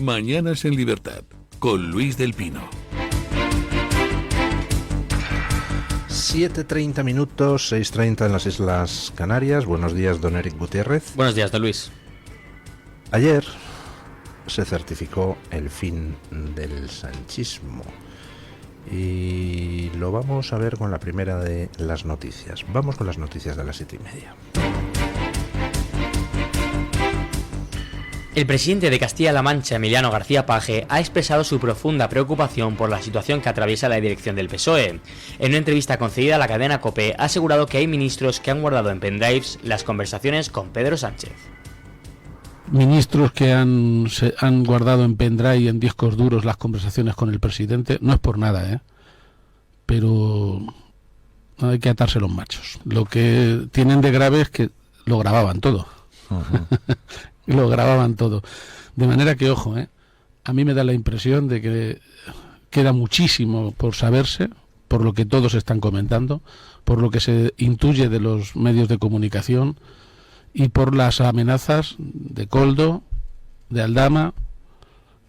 Mañanas en Libertad, con Luis del Pino. 7:30 minutos, 6:30 en las Islas Canarias. Buenos días, don Eric Gutiérrez. Buenos días, don Luis. Ayer se certificó el fin del sanchismo y lo vamos a ver con la primera de las noticias. Vamos con las noticias de las 7:30. El presidente de Castilla-La Mancha, Emiliano García Paje, ha expresado su profunda preocupación por la situación que atraviesa la dirección del PSOE. En una entrevista concedida a la cadena COPE, ha asegurado que hay ministros que han guardado en pendrives las conversaciones con Pedro Sánchez. Ministros que han guardado en pendrive y en discos duros las conversaciones con el presidente, no es por nada, pero no hay que atarse los machos. Lo que tienen de grave es que lo grababan todo. Uh-huh. Lo grababan todo. De manera que, ojo, a mí me da la impresión de que queda muchísimo por saberse, por lo que todos están comentando, por lo que se intuye de los medios de comunicación y por las amenazas de Koldo, de Aldama,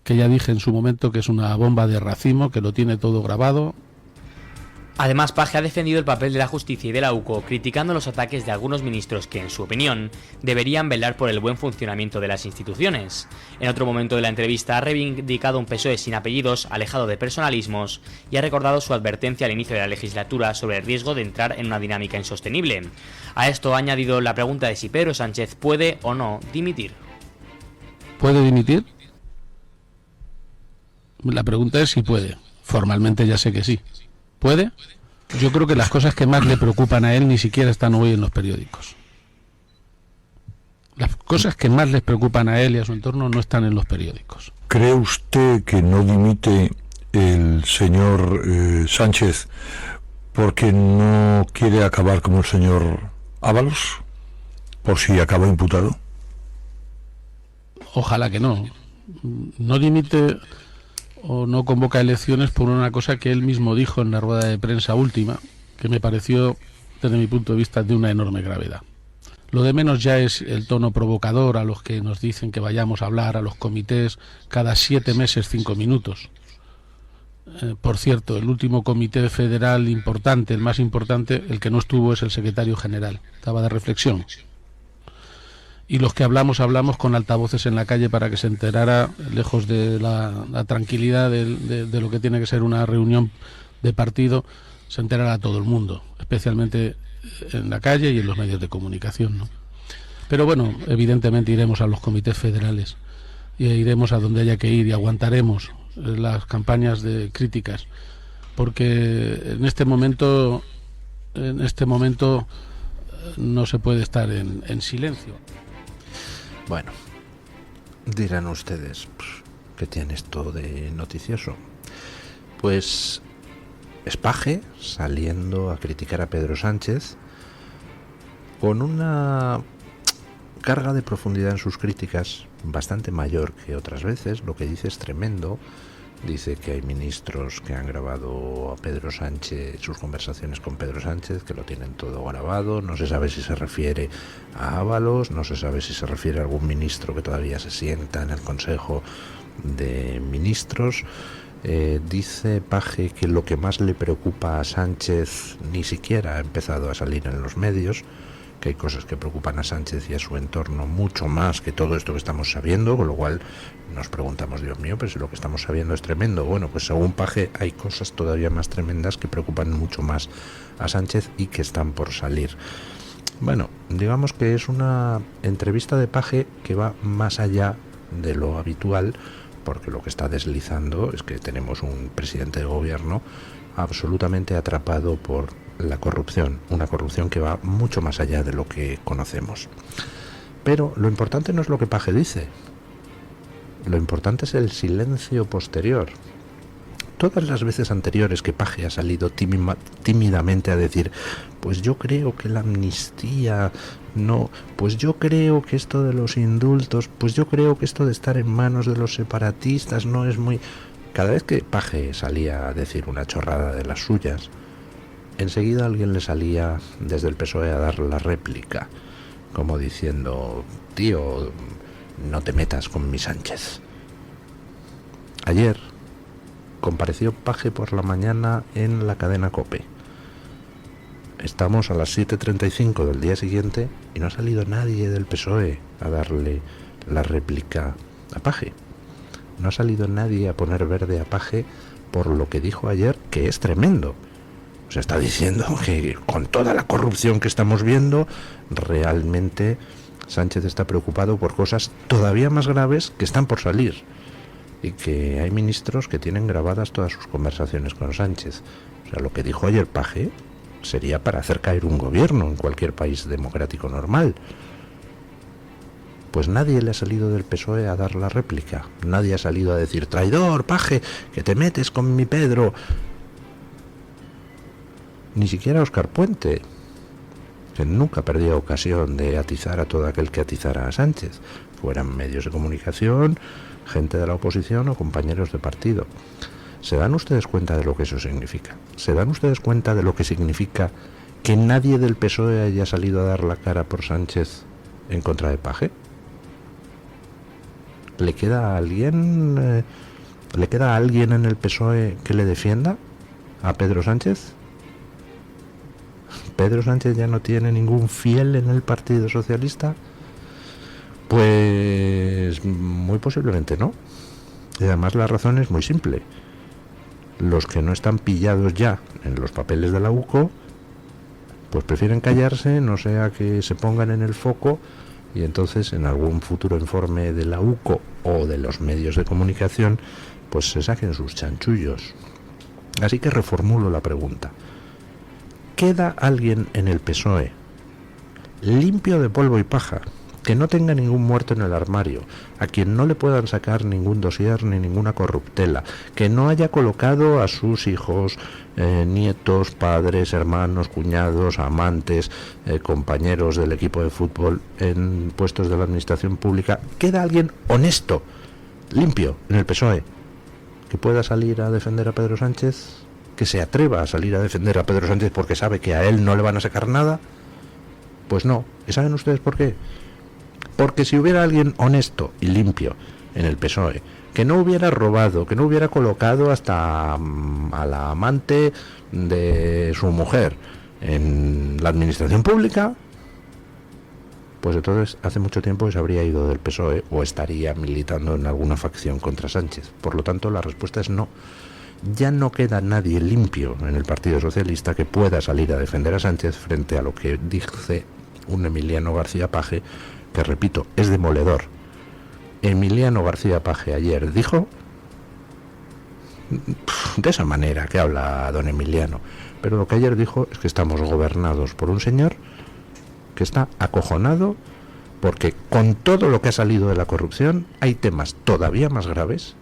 que ya dije en su momento que es una bomba de racimo, que lo tiene todo grabado. Además, Paje ha defendido el papel de la justicia y de la UCO, criticando los ataques de algunos ministros que, en su opinión, deberían velar por el buen funcionamiento de las instituciones. En otro momento de la entrevista ha reivindicado un PSOE sin apellidos, alejado de personalismos, y ha recordado su advertencia al inicio de la legislatura sobre el riesgo de entrar en una dinámica insostenible. A esto ha añadido la pregunta de si Pedro Sánchez puede o no dimitir. ¿Puede dimitir? La pregunta es si puede. Formalmente ya sé que sí. ¿Puede? Yo creo que las cosas que más le preocupan a él ni siquiera están hoy en los periódicos. Las cosas que más les preocupan a él y a su entorno no están en los periódicos. ¿Cree usted que no dimite el señor Sánchez porque no quiere acabar como el señor Ábalos? ¿Por si acaba imputado? Ojalá que no. No dimite o no convoca elecciones por una cosa que él mismo dijo en la rueda de prensa última, que me pareció, desde mi punto de vista, de una enorme gravedad. Lo de menos ya es el tono provocador a los que nos dicen que vayamos a hablar a los comités cada 7 meses, 5 minutos. Por cierto, el último comité federal importante, el más importante, el que no estuvo es el secretario general, estaba de reflexión. Y los que hablamos con altavoces en la calle para que se enterara, lejos de la tranquilidad de lo que tiene que ser una reunión de partido, se enterara todo el mundo, especialmente en la calle y en los medios de comunicación, ¿no? Pero bueno, evidentemente iremos a los comités federales y iremos a donde haya que ir y aguantaremos las campañas de críticas, porque en este momento no se puede estar en silencio. Bueno, dirán ustedes, ¿qué tiene esto de noticioso? Pues es Paje saliendo a criticar a Pedro Sánchez con una carga de profundidad en sus críticas bastante mayor que otras veces. Lo que dice es tremendo. Dice que hay ministros que han grabado a Pedro Sánchez, sus conversaciones con Pedro Sánchez, que lo tienen todo grabado. No se sabe si se refiere a Ábalos, no se sabe si se refiere a algún ministro que todavía se sienta en el Consejo de Ministros. Dice Paje que lo que más le preocupa a Sánchez ni siquiera ha empezado a salir en los medios, que hay cosas que preocupan a Sánchez y a su entorno mucho más que todo esto que estamos sabiendo, con lo cual nos preguntamos, Dios mío, pero si lo que estamos sabiendo es tremendo. Bueno, pues según Paje hay cosas todavía más tremendas que preocupan mucho más a Sánchez y que están por salir. Bueno, digamos que es una entrevista de Paje que va más allá de lo habitual, porque lo que está deslizando es que tenemos un presidente de gobierno absolutamente atrapado por la corrupción, una corrupción que va mucho más allá de lo que conocemos. Pero lo importante no es lo que Paje dice, lo importante es el silencio posterior. Todas las veces anteriores que Paje ha salido tímidamente a decir, pues yo creo que la amnistía no, pues yo creo que esto de los indultos, pues yo creo que esto de estar en manos de los separatistas no es muy... Cada vez que Paje salía a decir una chorrada de las suyas, enseguida alguien le salía desde el PSOE a dar la réplica, como diciendo, tío, no te metas con mi Sánchez. Ayer compareció Paje por la mañana en la cadena COPE. Estamos a las 7:35 del día siguiente y no ha salido nadie del PSOE a darle la réplica a Paje. No ha salido nadie a poner verde a Paje por lo que dijo ayer, que es tremendo. O sea, está diciendo que con toda la corrupción que estamos viendo, realmente Sánchez está preocupado por cosas todavía más graves que están por salir. Y que hay ministros que tienen grabadas todas sus conversaciones con Sánchez. O sea, lo que dijo ayer Paje sería para hacer caer un gobierno en cualquier país democrático normal. Pues nadie le ha salido del PSOE a dar la réplica. Nadie ha salido a decir: traidor, Paje, que te metes con mi Pedro. Ni siquiera Óscar Puente, que nunca perdía ocasión de atizar a todo aquel que atizara a Sánchez, fueran medios de comunicación, gente de la oposición o compañeros de partido. ¿Se dan ustedes cuenta de lo que eso significa? ¿Se dan ustedes cuenta de lo que significa que nadie del PSOE haya salido a dar la cara por Sánchez en contra de Paje? ¿Le queda alguien en el PSOE que le defienda a Pedro Sánchez? ¿Pedro Sánchez ya no tiene ningún fiel en el Partido Socialista? Pues muy posiblemente no. Y además la razón es muy simple. Los que no están pillados ya en los papeles de la UCO, pues prefieren callarse, no sea que se pongan en el foco y entonces en algún futuro informe de la UCO o de los medios de comunicación, pues se saquen sus chanchullos. Así que reformulo la pregunta. ¿Queda alguien en el PSOE limpio de polvo y paja, que no tenga ningún muerto en el armario, a quien no le puedan sacar ningún dossier ni ninguna corruptela, que no haya colocado a sus hijos, nietos, padres, hermanos, cuñados, amantes, compañeros del equipo de fútbol en puestos de la administración pública? ¿Queda alguien honesto, limpio en el PSOE, que pueda salir a defender a Pedro Sánchez? ¿Que se atreva a salir a defender a Pedro Sánchez porque sabe que a él no le van a sacar nada? Pues no. ¿Y saben ustedes por qué? Porque si hubiera alguien honesto y limpio en el PSOE, que no hubiera robado, que no hubiera colocado hasta a la amante de su mujer en la administración pública, pues entonces hace mucho tiempo que se habría ido del PSOE o estaría militando en alguna facción contra Sánchez. Por lo tanto, la respuesta es no. Ya no queda nadie limpio en el Partido Socialista que pueda salir a defender a Sánchez frente a lo que dice un Emiliano García Paje, que repito, es demoledor. Emiliano García Paje ayer dijo, de esa manera que habla don Emiliano, pero lo que ayer dijo es que estamos gobernados por un señor que está acojonado porque con todo lo que ha salido de la corrupción hay temas todavía más graves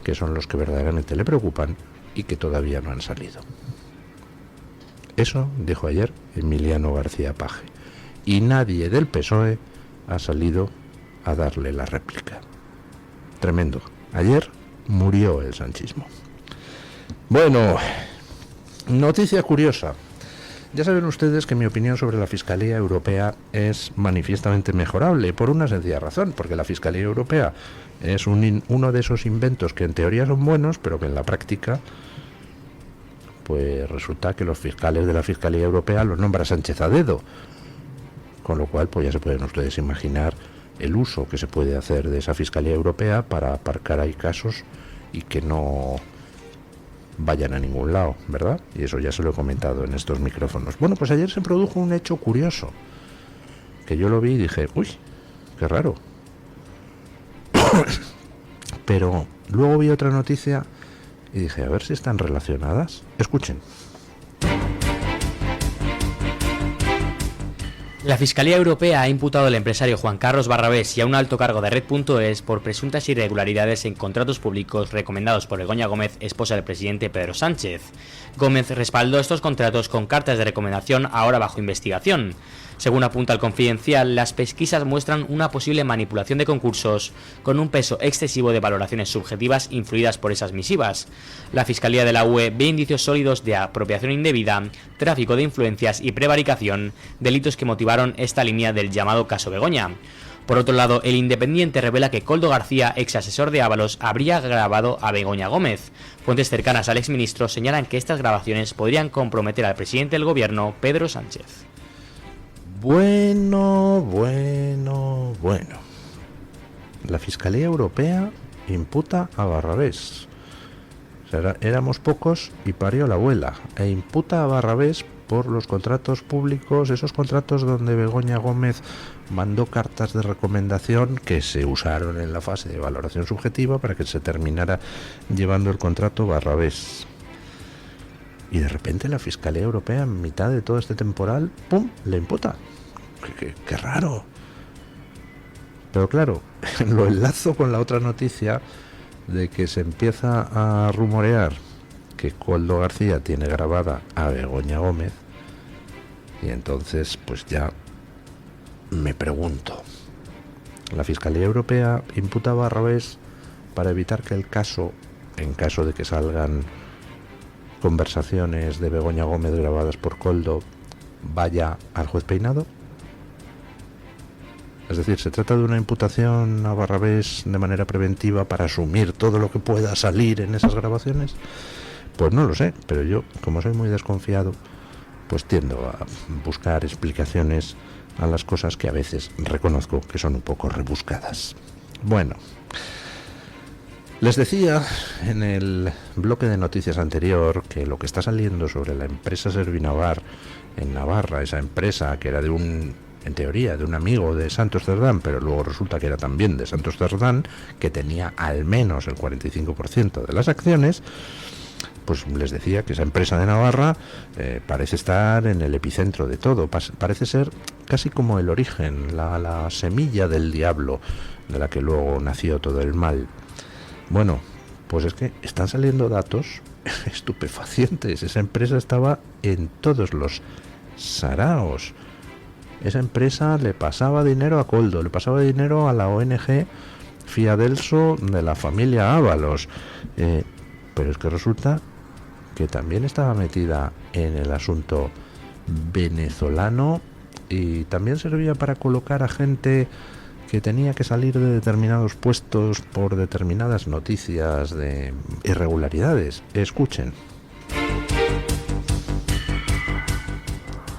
que son los que verdaderamente le preocupan y que todavía no han salido. Eso dijo ayer Emiliano García Paje. Y nadie del PSOE ha salido a darle la réplica. Tremendo. Ayer murió el sanchismo. Bueno, noticia curiosa. Ya saben ustedes que mi opinión sobre la Fiscalía Europea es manifiestamente mejorable, por una sencilla razón, porque la Fiscalía Europea es uno de esos inventos que en teoría son buenos, pero que en la práctica pues resulta que los fiscales de la Fiscalía Europea los nombra Sánchez a dedo, con lo cual pues ya se pueden ustedes imaginar el uso que se puede hacer de esa Fiscalía Europea para aparcar ahí casos y que no vayan a ningún lado, ¿verdad? Y eso ya se lo he comentado en estos micrófonos. Bueno, pues ayer se produjo un hecho curioso, que yo lo vi y dije, uy, qué raro. Pero luego vi otra noticia y dije, a ver si están relacionadas. Escuchen. La Fiscalía Europea ha imputado al empresario Juan Carlos Barrabés y a un alto cargo de Red.es por presuntas irregularidades en contratos públicos recomendados por Begoña Gómez, esposa del presidente Pedro Sánchez. Gómez respaldó estos contratos con cartas de recomendación ahora bajo investigación. Según apunta el Confidencial, las pesquisas muestran una posible manipulación de concursos con un peso excesivo de valoraciones subjetivas influidas por esas misivas. La Fiscalía de la UE ve indicios sólidos de apropiación indebida, tráfico de influencias y prevaricación, delitos que motivaron esta línea del llamado caso Begoña. Por otro lado, El Independiente revela que Koldo García, ex asesor de Ábalos, habría grabado a Begoña Gómez. Fuentes cercanas al exministro señalan que estas grabaciones podrían comprometer al presidente del gobierno, Pedro Sánchez. Bueno. La Fiscalía Europea imputa a Barrabés. O sea, éramos pocos y parió la abuela. E imputa a Barrabés por los contratos públicos, esos contratos donde Begoña Gómez mandó cartas de recomendación que se usaron en la fase de valoración subjetiva para que se terminara llevando el contrato Barrabés. Y de repente la Fiscalía Europea, en mitad de todo este temporal, ¡pum!, le imputa. ¡Qué raro! Pero claro, lo enlazo con la otra noticia de que se empieza a rumorear que Koldo García tiene grabada a Begoña Gómez, y entonces pues ya me pregunto, la Fiscalía Europea imputa a Barrabés para evitar que el caso, en caso de que salgan conversaciones de Begoña Gómez grabadas por Koldo, vaya al juez Peinado. Es decir, ¿se trata de una imputación a Barrabés de manera preventiva para asumir todo lo que pueda salir en esas grabaciones? Pues no lo sé, pero yo, como soy muy desconfiado, pues tiendo a buscar explicaciones a las cosas que a veces reconozco que son un poco rebuscadas. Bueno, les decía en el bloque de noticias anterior que lo que está saliendo sobre la empresa Servinavar en Navarra, esa empresa que era en teoría, de un amigo de Santos Cerdán, pero luego resulta que era también de Santos Cerdán, que tenía al menos el 45% de las acciones, pues les decía que esa empresa de Navarra parece estar en el epicentro de todo, parece ser casi como el origen, la semilla del diablo, de la que luego nació todo el mal. Bueno, pues es que están saliendo datos estupefacientes. Esa empresa estaba en todos los saraos. Esa empresa le pasaba dinero a Koldo, le pasaba dinero a la ONG Fiadelso de la familia Ábalos, pero es que resulta que también estaba metida en el asunto venezolano y también servía para colocar a gente que tenía que salir de determinados puestos por determinadas noticias de irregularidades. Escuchen.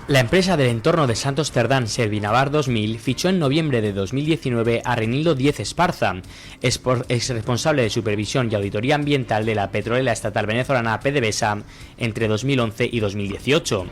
La empresa del entorno de Santos Cerdán, Servinavar 2000, fichó en noviembre de 2019 a Reinildo Díez Esparza, ex responsable de supervisión y auditoría ambiental de la petrolera estatal venezolana PDVSA entre 2011 y 2018.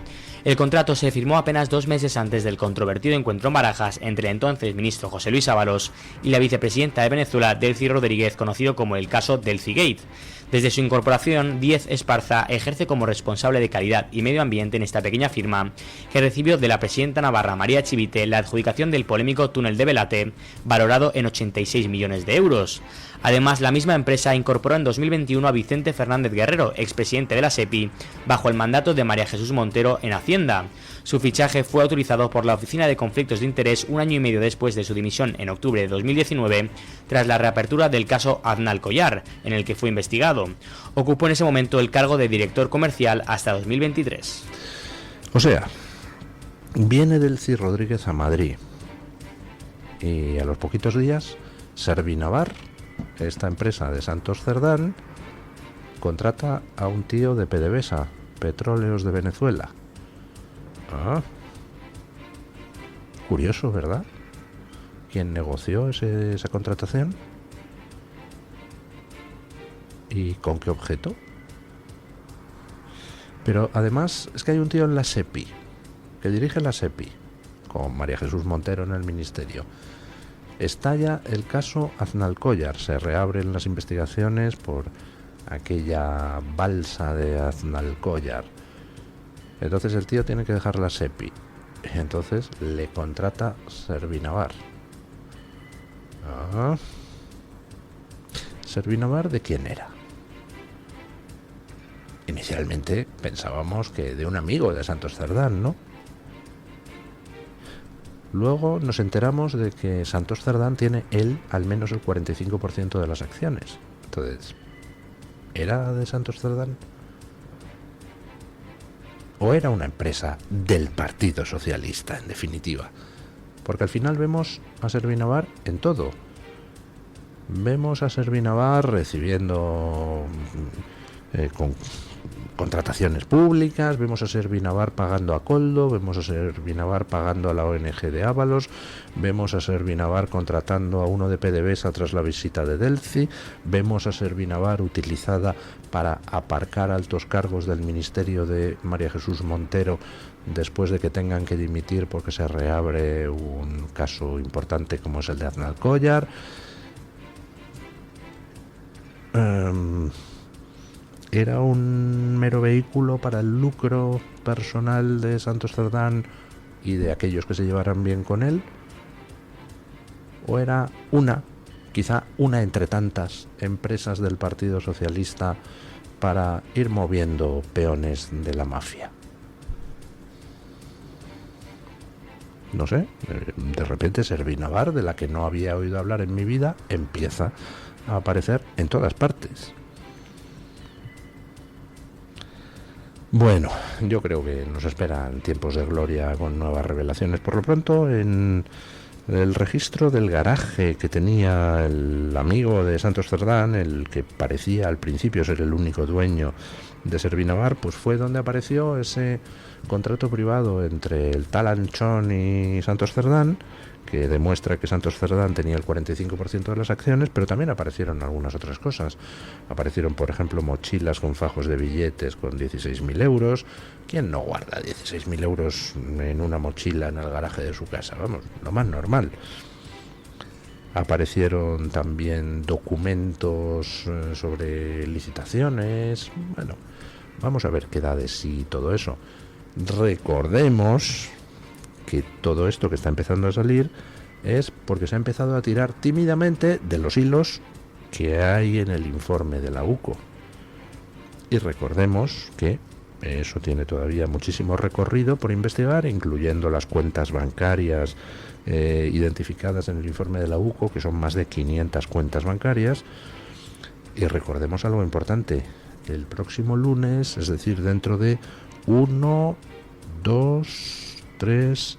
El contrato se firmó apenas 2 meses antes del controvertido encuentro en Barajas entre el entonces ministro José Luis Ábalos y la vicepresidenta de Venezuela, Delcy Rodríguez, conocido como el caso Delcygate. Desde su incorporación, Díez Esparza ejerce como responsable de calidad y medio ambiente en esta pequeña firma, que recibió de la presidenta navarra María Chivite la adjudicación del polémico túnel de Velate, valorado en 86 millones de euros. Además, la misma empresa incorporó en 2021 a Vicente Fernández Guerrero, expresidente de la SEPI, bajo el mandato de María Jesús Montero en Hacienda. Su fichaje fue autorizado por la Oficina de Conflictos de Interés 1 año y medio después de su dimisión en octubre de 2019, tras la reapertura del caso Aznalcóllar, en el que fue investigado. Ocupó en ese momento el cargo de director comercial hasta 2023. O sea, viene Delcy Rodríguez a Madrid y a los poquitos días Servinavar, esta empresa de Santos Cerdán, contrata a un tío de PDVSA, Petróleos de Venezuela. Curioso, ¿verdad? ¿Quién negoció esa contratación? ¿Y con qué objeto? Pero además es que hay un tío en la SEPI, que dirige la SEPI, con María Jesús Montero en el ministerio. Estalla el caso Aznalcóllar, se reabren las investigaciones por aquella balsa de Aznalcóllar. Entonces el tío tiene que dejar la SEPI. Entonces le contrata Servinavar. ¿Servinavar de quién era? Inicialmente pensábamos que de un amigo de Santos Cerdán, ¿no? Luego nos enteramos de que Santos Cerdán tiene él al menos el 45% de las acciones. Entonces, ¿era de Santos Cerdán? ¿O era una empresa del Partido Socialista, en definitiva? Porque al final vemos a Servinavar en todo. Vemos a Servinavar recibiendo contrataciones públicas, vemos a Servinavar pagando a Koldo, vemos a Servinavar pagando a la ONG de Ábalos, vemos a Servinavar contratando a uno de PDVSA tras la visita de Delci, vemos a Servinavar utilizada para aparcar altos cargos del ministerio de María Jesús Montero después de que tengan que dimitir porque se reabre un caso importante como es el de Aznal Collar. ¿Era un mero vehículo para el lucro personal de Santos Cerdán y de aquellos que se llevaran bien con él? ¿O era quizá una entre tantas empresas del Partido Socialista para ir moviendo peones de la mafia? No sé, de repente Servinavar, de la que no había oído hablar en mi vida, empieza a aparecer en todas partes. Bueno, yo creo que nos esperan tiempos de gloria con nuevas revelaciones. Por lo pronto, en el registro del garaje que tenía el amigo de Santos Cerdán, el que parecía al principio ser el único dueño de Servinavar, pues fue donde apareció ese contrato privado entre el tal Anchón y Santos Cerdán, que demuestra que Santos Cerdán tenía el 45% de las acciones, pero también aparecieron algunas otras cosas. Aparecieron, por ejemplo, mochilas con fajos de billetes con 16.000 euros. ¿Quién no guarda 16.000 euros en una mochila en el garaje de su casa? Vamos, lo más normal. Aparecieron también documentos sobre licitaciones. Bueno, vamos a ver qué da de sí todo eso. Recordemos que todo esto que está empezando a salir es porque se ha empezado a tirar tímidamente de los hilos que hay en el informe de la UCO. Y recordemos que eso tiene todavía muchísimo recorrido por investigar, incluyendo las cuentas bancarias identificadas en el informe de la UCO, que son más de 500 cuentas bancarias. Y recordemos algo importante: el próximo lunes, es decir, dentro de 1, 2, 3,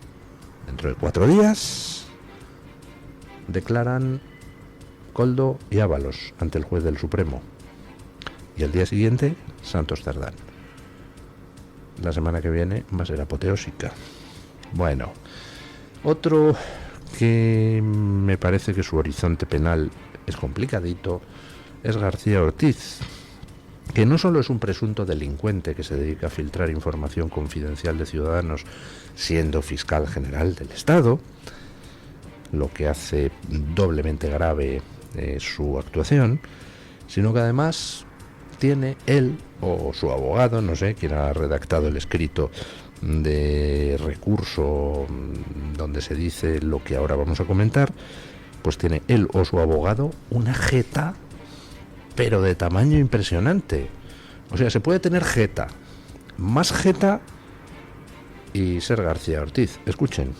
dentro de 4 días, declaran Koldo y Ábalos ante el juez del Supremo. Y al día siguiente, Santos Cerdán. La semana que viene va a ser apoteósica. Bueno, otro que me parece que su horizonte penal es complicadito es García Ortiz, que no solo es un presunto delincuente que se dedica a filtrar información confidencial de ciudadanos siendo fiscal general del Estado, lo que hace doblemente grave su actuación, sino que además tiene él o su abogado, no sé quién ha redactado el escrito de recurso donde se dice lo que ahora vamos a comentar, pues tiene él o su abogado una jeta, pero de tamaño impresionante. O sea, se puede tener jeta, más jeta y ser García Ortiz. Escuchen.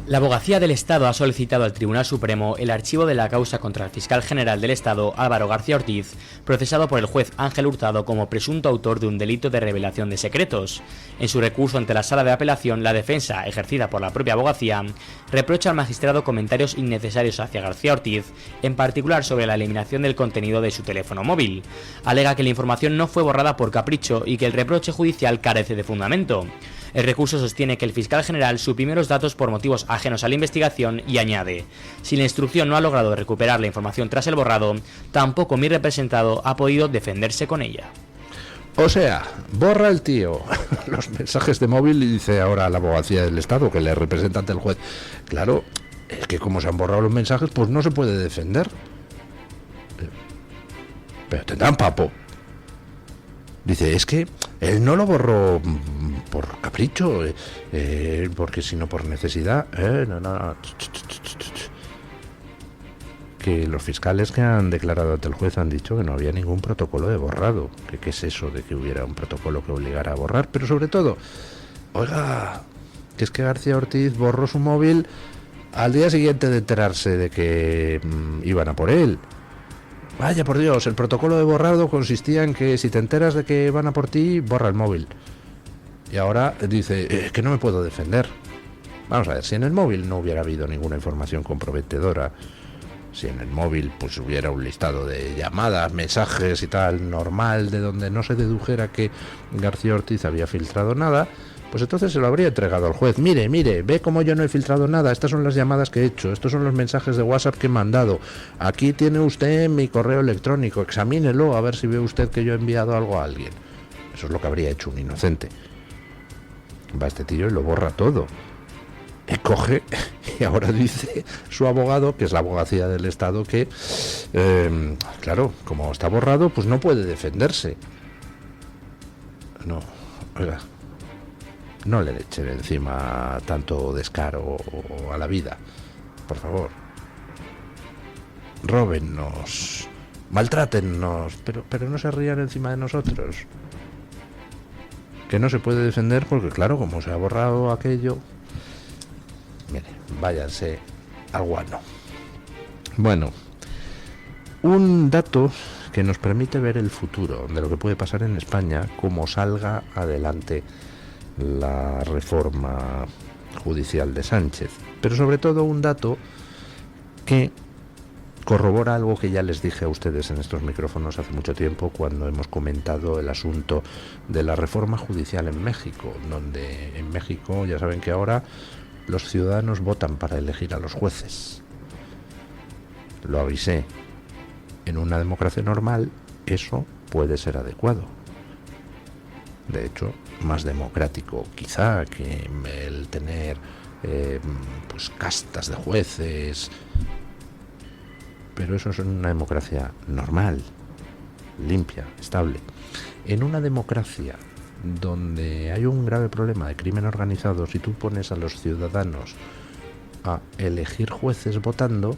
La Abogacía del Estado ha solicitado al Tribunal Supremo el archivo de la causa contra el fiscal general del Estado, Álvaro García Ortiz, procesado por el juez Ángel Hurtado como presunto autor de un delito de revelación de secretos. En su recurso ante la Sala de Apelación, la defensa, ejercida por la propia abogacía, reprocha al magistrado comentarios innecesarios hacia García Ortiz, en particular sobre la eliminación del contenido de su teléfono móvil. Alega que la información no fue borrada por capricho y que el reproche judicial carece de fundamento. El recurso sostiene que el fiscal general suprimió los datos por motivos ajenos a la investigación y añade: si la instrucción no ha logrado recuperar la información tras el borrado, tampoco mi representado ha podido defenderse con ella. O sea, borra el tío los mensajes de móvil y dice ahora a la Abogacía del Estado, que le representa ante el juez: claro, es que como se han borrado los mensajes, pues no se puede defender. Pero tendrán papo. Dice, es que él no lo borró por capricho, porque sino por necesidad. No. Que los fiscales que han declarado ante el juez han dicho que no había ningún protocolo de borrado. ¿Qué es eso de que hubiera un protocolo que obligara a borrar? Pero sobre todo, oiga, que es que García Ortiz borró su móvil al día siguiente de enterarse de que iban a por él. Vaya por Dios, el protocolo de borrado consistía en que si te enteras de que van a por ti, borra el móvil. Y ahora dice, que no me puedo defender. Vamos a ver, si en el móvil no hubiera habido ninguna información comprometedora, si en el móvil pues hubiera un listado de llamadas, mensajes y tal, normal, de donde no se dedujera que García Ortiz había filtrado nada, pues entonces se lo habría entregado al juez. Mire, ve cómo yo no he filtrado nada, estas son las llamadas que he hecho, estos son los mensajes de WhatsApp que he mandado, aquí tiene usted mi correo electrónico, examínelo a ver si ve usted que yo he enviado algo a alguien. Eso es lo que habría hecho un inocente. Va este tío y lo borra todo. Y coge, y ahora dice su abogado, que es la abogacía del Estado, que, claro, como está borrado, pues no puede defenderse. No, oiga, no le echen encima tanto descaro a la vida, por favor. Róbennos, maltrátennos, pero no se rían encima de nosotros. Que no se puede defender porque, claro, como se ha borrado aquello... Mire, váyanse al guano. Bueno, un dato que nos permite ver el futuro de lo que puede pasar en España como salga adelante la reforma judicial de Sánchez. Pero sobre todo un dato que corrobora algo que ya les dije a ustedes en estos micrófonos hace mucho tiempo cuando hemos comentado el asunto de la reforma judicial en México, donde en México ya saben que ahora los ciudadanos votan para elegir a los jueces. Lo avisé. En una democracia normal eso puede ser adecuado. De hecho, más democrático quizá que el tener pues castas de jueces. Pero eso es una democracia normal, limpia, estable. En una democracia donde hay un grave problema de crimen organizado, si tú pones a los ciudadanos a elegir jueces votando,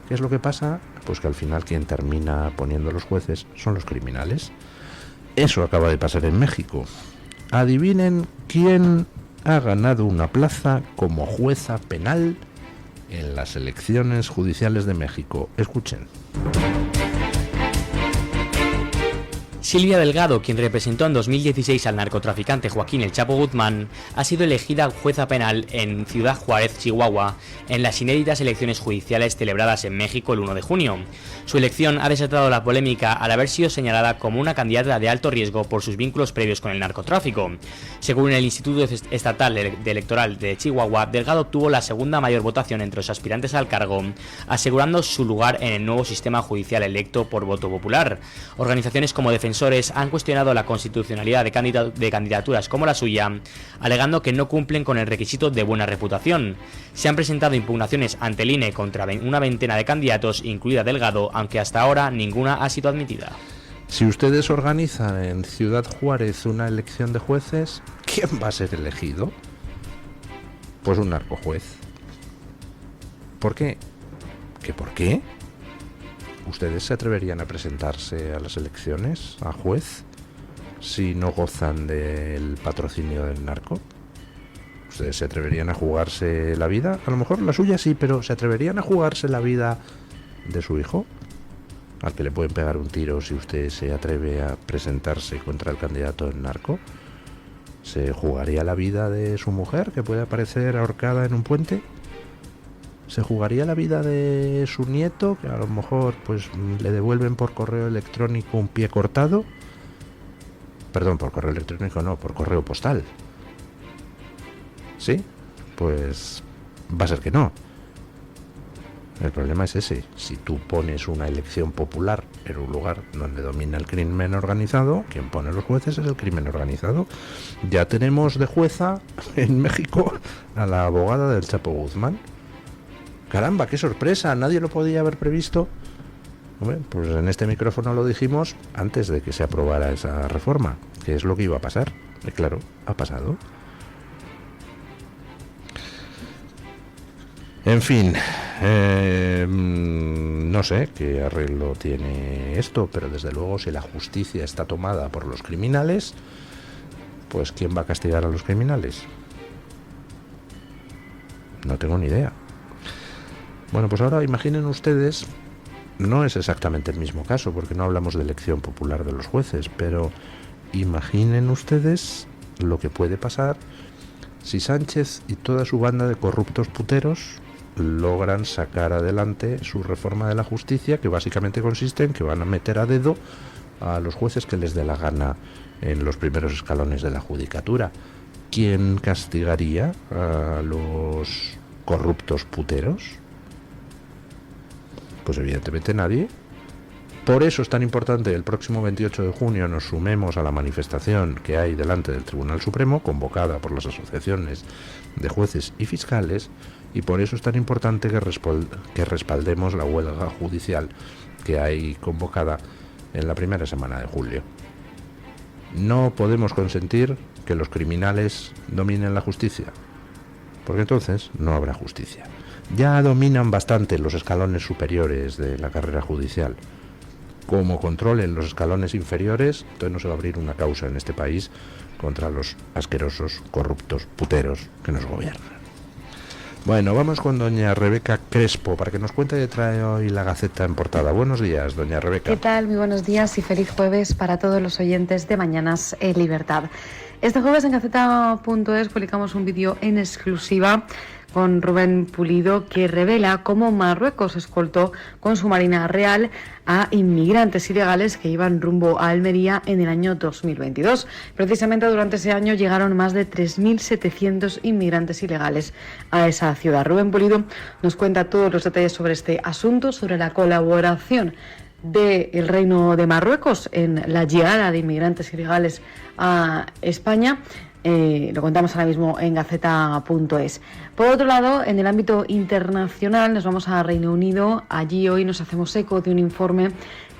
¿qué es lo que pasa? Pues que al final quien termina poniendo los jueces son los criminales. Eso acaba de pasar en México. Adivinen quién ha ganado una plaza como jueza penal en las elecciones judiciales de México. Escuchen. Silvia Delgado, quien representó en 2016 al narcotraficante Joaquín El Chapo Guzmán, ha sido elegida jueza penal en Ciudad Juárez, Chihuahua, en las inéditas elecciones judiciales celebradas en México el 1 de junio. Su elección ha desatado la polémica al haber sido señalada como una candidata de alto riesgo por sus vínculos previos con el narcotráfico. Según el Instituto Estatal Electoral de Chihuahua, Delgado obtuvo la segunda mayor votación entre los aspirantes al cargo, asegurando su lugar en el nuevo sistema judicial electo por voto popular. Organizaciones como defensores han cuestionado la constitucionalidad de candidaturas como la suya, alegando que no cumplen con el requisito de buena reputación. Se han presentado impugnaciones ante el INE contra una veintena de candidatos, incluida Delgado, aunque hasta ahora ninguna ha sido admitida. Si ustedes organizan en Ciudad Juárez una elección de jueces, ¿quién va a ser elegido? Pues un narcojuez. ¿Por qué? ¿Qué por qué? ¿Ustedes se atreverían a presentarse a las elecciones a juez si no gozan del patrocinio del narco? ¿Ustedes se atreverían a jugarse la vida? A lo mejor la suya sí, pero ¿se atreverían a jugarse la vida de su hijo? Al que le pueden pegar un tiro si usted se atreve a presentarse contra el candidato del narco. ¿Se jugaría la vida de su mujer, que puede aparecer ahorcada en un puente? ¿Se jugaría la vida de su nieto, que a lo mejor pues le devuelven por correo electrónico un pie cortado? Perdón, por correo electrónico no, por correo postal. ¿Sí? Pues va a ser que no. El problema es ese. Si tú pones una elección popular en un lugar donde domina el crimen organizado, quien pone los jueces es el crimen organizado. Ya tenemos de jueza en México a la abogada del Chapo Guzmán. Caramba, qué sorpresa, nadie lo podía haber previsto. Bueno, pues en este micrófono lo dijimos antes de que se aprobara esa reforma, que es lo que iba a pasar. Y claro, ha pasado. En fin, no sé qué arreglo tiene esto, pero desde luego si la justicia está tomada por los criminales, pues ¿quién va a castigar a los criminales? No tengo ni idea. Bueno, pues ahora imaginen ustedes, no es exactamente el mismo caso, porque no hablamos de elección popular de los jueces, pero imaginen ustedes lo que puede pasar si Sánchez y toda su banda de corruptos puteros logran sacar adelante su reforma de la justicia, que básicamente consiste en que van a meter a dedo a los jueces que les dé la gana en los primeros escalones de la judicatura. ¿Quién castigaría a los corruptos puteros? Pues evidentemente nadie. Por eso es tan importante el próximo 28 de junio nos sumemos a la manifestación que hay delante del Tribunal Supremo, convocada por las asociaciones de jueces y fiscales, y por eso es tan importante que respaldemos la huelga judicial que hay convocada en la primera semana de julio. No podemos consentir que los criminales dominen la justicia, porque entonces no habrá justicia. Ya dominan bastante los escalones superiores de la carrera judicial. Como controlen los escalones inferiores, entonces no se va a abrir una causa en este país contra los asquerosos, corruptos, puteros que nos gobiernan. Bueno, vamos con doña Rebeca Crespo para que nos cuente qué trae hoy la Gaceta en portada. Buenos días, doña Rebeca. ¿Qué tal? Muy buenos días y feliz jueves para todos los oyentes de Mañanas en Libertad. Este jueves en Gaceta.es publicamos un vídeo en exclusiva con Rubén Pulido que revela cómo Marruecos escoltó con su Marina Real a inmigrantes ilegales que iban rumbo a Almería en el año 2022. Precisamente durante ese año llegaron más de 3.700 inmigrantes ilegales a esa ciudad. Rubén Pulido nos cuenta todos los detalles sobre este asunto, sobre la colaboración del Reino de Marruecos en la llegada de inmigrantes ilegales a España. Lo contamos ahora mismo en Gaceta.es. Por otro lado, en el ámbito internacional nos vamos a Reino Unido. Allí hoy nos hacemos eco de un informe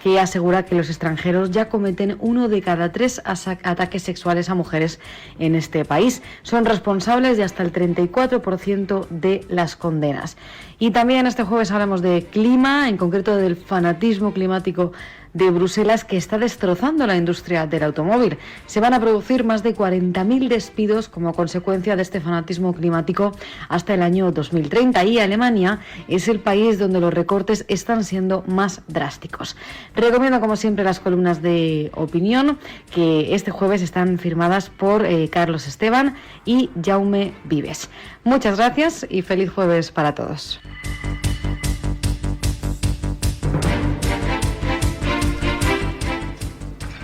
que asegura que los extranjeros ya cometen 1 de cada 3 ataques sexuales a mujeres en este país. Son responsables de hasta el 34% de las condenas. Y también este jueves hablamos de clima, en concreto del fanatismo climático de Bruselas que está destrozando la industria del automóvil. Se van a producir más de 40.000 despidos como consecuencia de este fanatismo climático hasta el año 2030 y Alemania es el país donde los recortes están siendo más drásticos. Recomiendo como siempre las columnas de opinión que este jueves están firmadas por Carlos Esteban y Jaume Vives. Muchas gracias y feliz jueves para todos.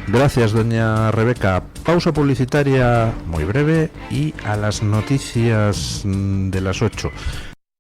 Gracias, doña Rebeca. Pausa publicitaria muy breve y a las noticias de las 8.